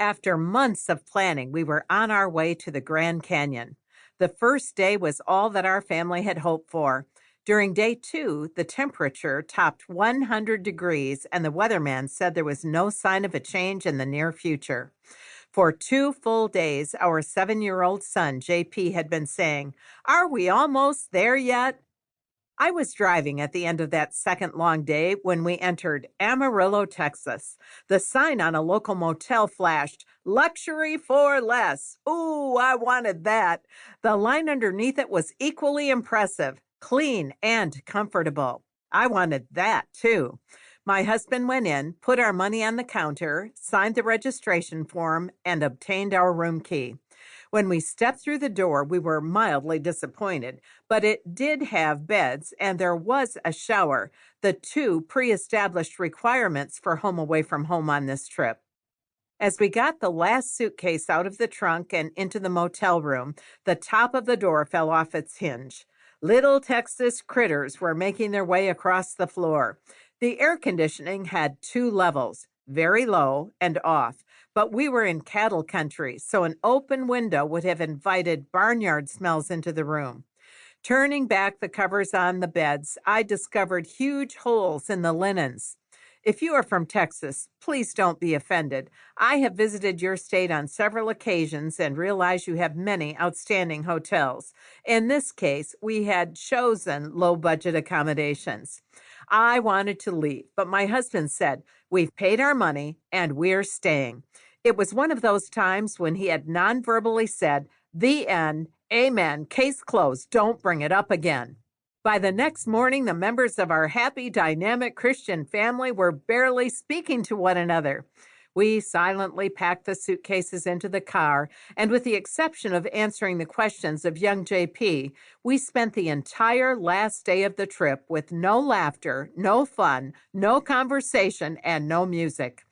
After months of planning, we were on our way to the Grand Canyon. The first day was all that our family had hoped for. During day two, the temperature topped 100 degrees, and the weatherman said there was no sign of a change in the near future. For 2 full days, our 7-year-old son, JP, had been saying, "Are we almost there yet?" I was driving at the end of that second long day when we entered Amarillo, Texas. The sign on a local motel flashed, "Luxury for less." Ooh, I wanted that. The line underneath it was equally impressive, clean and comfortable. I wanted that too. My husband went in, put our money on the counter, signed the registration form, and obtained our room key. When we stepped through the door, we were mildly disappointed, but it did have beds and there was a shower, the two pre-established requirements for home away from home on this trip. As we got the last suitcase out of the trunk and into the motel room, the top of the door fell off its hinge. Little Texas critters were making their way across the floor. The air conditioning had 2 levels, very low and off, but we were in cattle country, so an open window would have invited barnyard smells into the room. Turning back the covers on the beds, I discovered huge holes in the linens. If you are from Texas, please don't be offended. I have visited your state on several occasions and realize you have many outstanding hotels. In this case, we had chosen low-budget accommodations. I wanted to leave, but my husband said, "We've paid our money and we're staying." It was one of those times when he had non-verbally said, "The end, amen, case closed, don't bring it up again." By the next morning, the members of our happy, dynamic Christian family were barely speaking to one another. We silently packed the suitcases into the car, and with the exception of answering the questions of young JP, we spent the entire last day of the trip with no laughter, no fun, no conversation, and no music.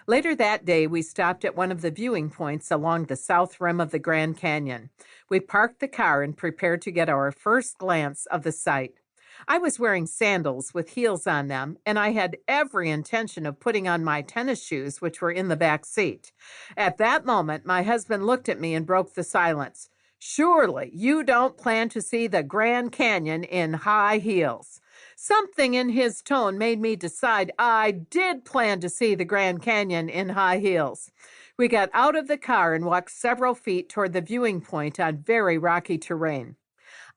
Later that day, we stopped at one of the viewing points along the south rim of the Grand Canyon. We parked the car and prepared to get our first glance of the site. I was wearing sandals with heels on them, and I had every intention of putting on my tennis shoes, which were in the back seat. At that moment, my husband looked at me and broke the silence. "Surely you don't plan to see the Grand Canyon in high heels." Something in his tone made me decide I did plan to see the Grand Canyon in high heels. We got out of the car and walked several feet toward the viewing point on very rocky terrain.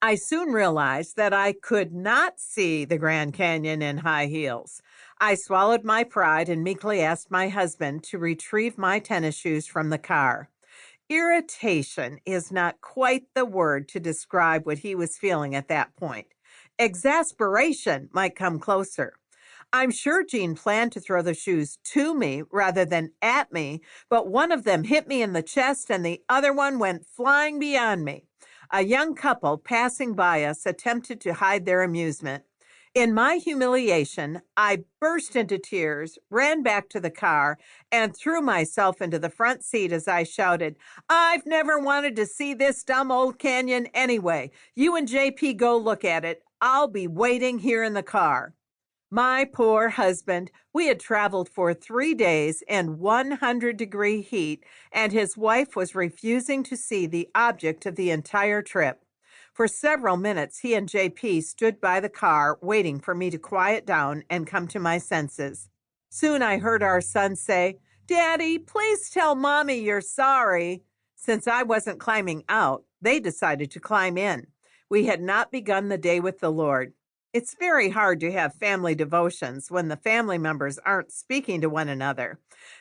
I soon realized that I could not see the Grand Canyon in high heels. I swallowed my pride and meekly asked my husband to retrieve my tennis shoes from the car. Irritation is not quite the word to describe what he was feeling at that point. Exasperation might come closer. I'm sure Jean planned to throw the shoes to me rather than at me, but one of them hit me in the chest and the other one went flying beyond me. A young couple passing by us attempted to hide their amusement. In my humiliation, I burst into tears, ran back to the car, and threw myself into the front seat as I shouted, "I've never wanted to see this dumb old canyon anyway. You and JP go look at it. I'll be waiting here in the car." My poor husband, we had traveled for 3 days in 100-degree heat, and his wife was refusing to see the object of the entire trip. For several minutes, he and JP stood by the car waiting for me to quiet down and come to my senses. Soon I heard our son say, "Daddy, please tell Mommy you're sorry." Since I wasn't climbing out, they decided to climb in. We had not begun the day with the Lord. It's very hard to have family devotions when the family members aren't speaking to one another.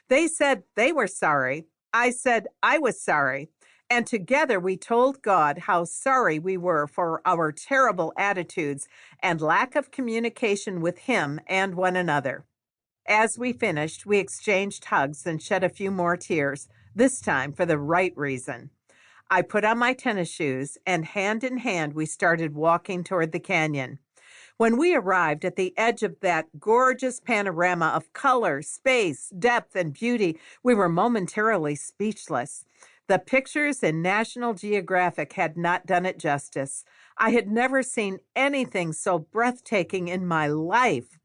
They said they were sorry. I said I was sorry. And together we told God how sorry we were for our terrible attitudes and lack of communication with Him and one another. As we finished, we exchanged hugs and shed a few more tears, this time for the right reason. I put on my tennis shoes, and hand in hand we started walking toward the canyon. When we arrived at the edge of that gorgeous panorama of color, space, depth, and beauty, we were momentarily speechless. The pictures in National Geographic had not done it justice. I had never seen anything so breathtaking in my life.